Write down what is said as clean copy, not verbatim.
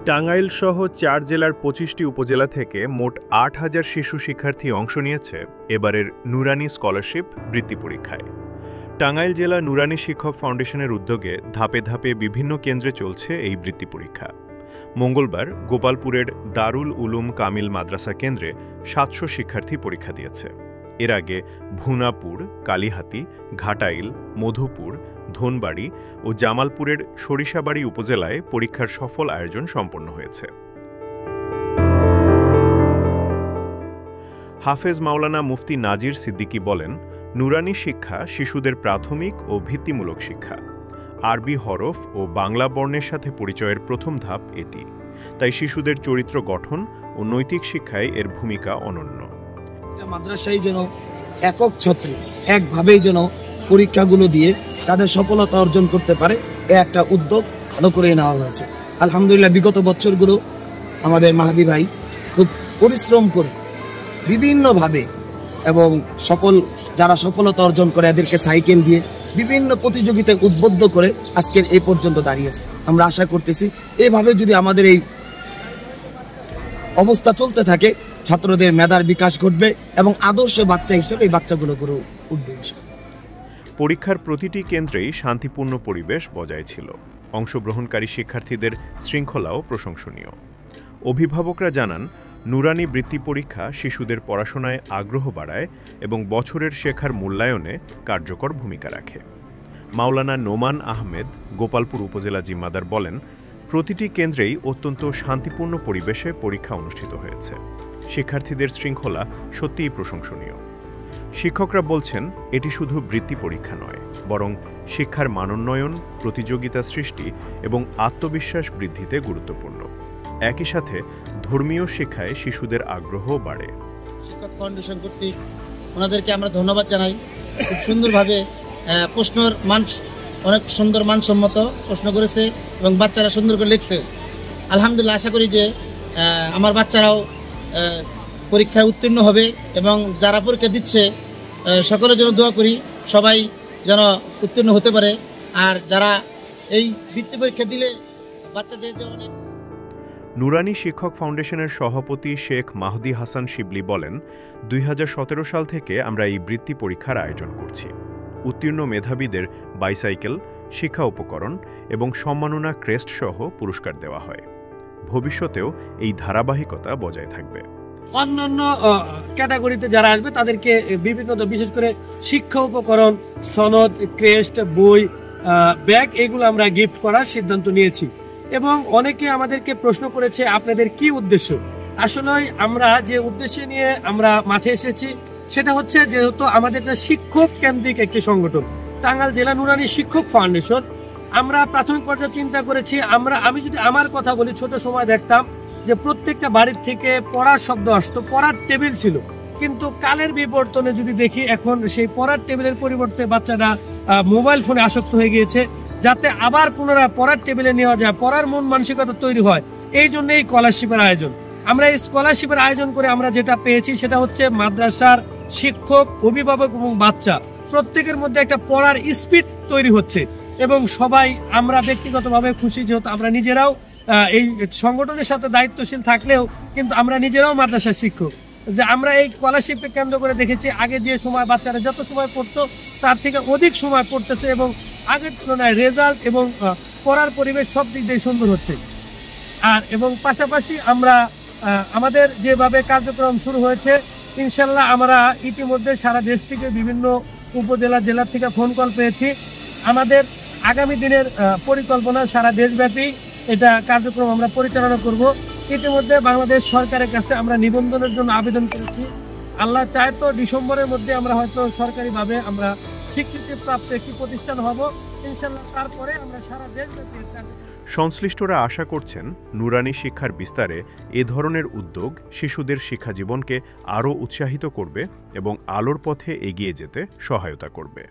টাঙ্গাইল সহ ৪ জেলার ২৫টি উপজেলা থেকে মোট ৮,০০০ শিশু শিক্ষার্থী অংশ নিয়েছে এবারের নুরানি স্কলারশিপ বৃত্তি পরীক্ষায়। টাঙ্গাইল জেলা নুরানি শিক্ষক ফাউন্ডেশনের উদ্যোগে ধাপে ধাপে বিভিন্ন কেন্দ্রে চলছে এই বৃত্তি পরীক্ষা। মঙ্গলবার গোপালপুরের দারুল উলুম কামিল মাদ্রাসা কেন্দ্রে ৭০০ শিক্ষার্থী পরীক্ষা দিয়েছে। এর আগে ভুনাপুর, কালিহাতী, ঘাটাইল, মধুপুর, ধনবাড়ী ও জামালপুরের সরিষাবাড়ী উপজেলায় পরীক্ষার সফল আয়োজন সম্পন্ন হয়েছে। হাফেজ মাওলানা মুফতি নাজির সিদ্দিকী বলেন, নুরানি শিক্ষা শিশুদের প্রাথমিক ও ভিত্তিমূলক শিক্ষা। আরবি হরফ ও বাংলা বর্ণের সাথে পরিচয়ের প্রথম ধাপ এটি। তাই শিশুদের চরিত্র গঠন ও নৈতিক শিক্ষায় এর ভূমিকা অনন্য। মাদ্রাসায় যেন একক ছত্রে একভাবেই যেন পরীক্ষাগুলো দিয়ে তাদের সফলতা অর্জন করতে পারে, এ একটা উদ্যোগ ভালো করে নেওয়া হয়েছে। আলহামদুলিল্লাহ, বিগত বছরগুলো আমাদের মাহাদি ভাই খুব পরিশ্রম করে বিভিন্নভাবে এবং যারা সফলতা অর্জন করে এদেরকে সাইকেল দিয়ে বিভিন্ন প্রতিযোগিতায় উদ্বুদ্ধ করে আজকের এই পর্যন্ত দাঁড়িয়েছে। আমরা আশা করতেছি এভাবে যদি আমাদের এই অবস্থা চলতে থাকে, ছাত্রদের মেধার বিকাশ ঘটবে এবং আদর্শ বাচ্চা হিসেবে এই বাচ্চাগুলো গড়ে উঠবে। পরীক্ষার প্রতিটি কেন্দ্রেই শান্তিপূর্ণ পরিবেশ বজায় ছিল। অংশগ্রহণকারী শিক্ষার্থীদের শৃঙ্খলাও প্রশংসনীয়। অভিভাবকরা জানান, নুরানি বৃত্তি পরীক্ষা শিশুদের পড়াশোনায় আগ্রহ বাড়ায় এবং বছরের শেখার মূল্যায়নে কার্যকর ভূমিকা রাখে। মাওলানা নোমান আহমেদ, গোপালপুর উপজেলা জিম্মাদার বলেন, প্রতিটি কেন্দ্রেই অত্যন্ত শান্তিপূর্ণ পরিবেশে পরীক্ষা অনুষ্ঠিত হয়েছে। শিক্ষার্থীদের শৃঙ্খলা সত্যিই প্রশংসনীয়। শিক্ষকরা বলছেন, এটি শুধু বৃত্তি পরীক্ষা নয়, বরং শিক্ষার মানোন্নয়ন, প্রতিযোগিতা সৃষ্টি এবং আত্মবিশ্বাস বৃদ্ধিতে গুরুত্বপূর্ণ। একই সাথে ধর্মীয় শিক্ষায় শিশুদের আগ্রহ বাড়ে। শিক্ষক ফাউন্ডেশন কর্তৃক ওনাদেরকে আমরা ধন্যবাদ জানাই। খুব সুন্দরভাবে প্রশ্নের মান, অনেক সুন্দর মানসম্মত প্রশ্ন করেছে এবং বাচ্চারা সুন্দর করে লিখছে। আলহামদুলিল্লাহ, আশা করি যে আমার বাচ্চারাও পরীক্ষায় উত্তীর্ণ হবে এবং যারা পরীক্ষা দিচ্ছে সকলের জন্য দোয়া করি, সবাই যেন উত্তীর্ণ হতে পারে। আর যারা এই বৃত্তি পরীক্ষা দিলে বাচ্চাদের যে অনেক। নুরানি শিক্ষক ফাউন্ডেশনের সভাপতি শেখ মাহদি হাসান শিবলি বলেন, ২০১৭ সাল থেকে আমরা এই বৃত্তি পরীক্ষার আয়োজন করছি। উত্তীর্ণ মেধাবীদের বাইসাইকেল, শিক্ষা উপকরণ এবং সম্মাননা ক্রেস্ট সহ পুরস্কার দেওয়া হয়। ভবিষ্যতেও এই ধারাবাহিকতা বজায় থাকবে। অন্যান্য ক্যাটাগরিতে যারা আসবে তাদেরকে বিভিন্ন, বিশেষ করে শিক্ষা উপকরণ, সনদ, ক্রেস্ট, বই, ব্যাগ, এগুলো আমরা গিফট করার সিদ্ধান্ত নিয়েছি। এবং অনেকে আমাদেরকে প্রশ্ন করেছে, আপনাদের কি উদ্দেশ্য? আসলে আমরা যে উদ্দেশ্য নিয়ে আমরা মাঠে এসেছি সেটা হচ্ছে, যেহেতু আমাদের একটা শিক্ষক কেন্দ্রিক একটি সংগঠন, টাঙ্গাইল জেলা নুরানি শিক্ষক ফাউন্ডেশন, আমরা প্রাথমিক পর্যায়ে চিন্তা করেছি, আমি যদি আমার কথা বলি, ছোট সময় দেখতাম যে প্রত্যেকটা বাড়ির থেকে পড়ার শব্দ আসতো, পড়ার টেবিল ছিল। কিন্তু কালের বিবর্তনে যদি দেখি, এখন সেই পড়ার টেবিলের পরিবর্তে বাচ্চারা মোবাইল ফোনে আসক্ত হয়ে গিয়েছে। যাতে আবার পুনরায় পড়ার টেবিলে নেওয়া যায়, পড়ার মন মানসিকতা তৈরি হয়, এই জন্য এই স্কলারশিপের আয়োজন। আমরা এই স্কলারশিপের আয়োজন করে আমরা যেটা পেয়েছি সেটা হচ্ছে, মাদ্রাসার শিক্ষক, অভিভাবক এবং বাচ্চা প্রত্যেকের মধ্যে একটা পড়ার স্পিড তৈরি হচ্ছে এবং সবাই আমরা ব্যক্তিগতভাবে খুশি, যেহেতু আমরা নিজেরাও এই সংগঠনের সাথে দায়িত্বশীল থাকলেও কিন্তু আমরা নিজেরাও মাদ্রাসার শিক্ষক, যে আমরা এই স্কলারশিপকে কেন্দ্র করে দেখেছি আগে যে সময় বাচ্চারা যত সময় পড়তো তার থেকে অধিক সময় পড়তেছে এবং আগের তুলনায় রেজাল্ট এবং পড়ার পরিবেশ সব দিক দিয়ে সুন্দর হচ্ছে। এবং পাশাপাশি আমরা আমাদের যেভাবে কার্যক্রম শুরু হয়েছে, ইনশাল্লাহ আমরা ইতিমধ্যে সারা দেশ থেকে বিভিন্ন উপজেলা, জেলা থেকে ফোন কল পেয়েছি। আমাদের আগামী দিনের পরিকল্পনা সারা দেশব্যাপী এটা কার্যক্রম আমরা পরিচালনা করব। ইতিমধ্যে বাংলাদেশ সরকারের কাছে আমরা নিবন্ধনের জন্য আবেদন করেছি। আল্লাহ চায় তো ডিসেম্বরের মধ্যে আমরা হয়তো সরকারিভাবে আমরা স্বীকৃতিপ্রাপ্ত একটি প্রতিষ্ঠান হব ইনশাল্লাহ। তারপরে আমরা সারা দেশব্যাপী। সংশ্লিষ্টরা আশা করছেন, নুরানি শিক্ষার বিস্তারে এ ধরনের উদ্যোগ শিশুদের শিক্ষা জীবনকে আরও উৎসাহিত করবে এবং আলোর পথে এগিয়ে যেতে সহায়তা করবে।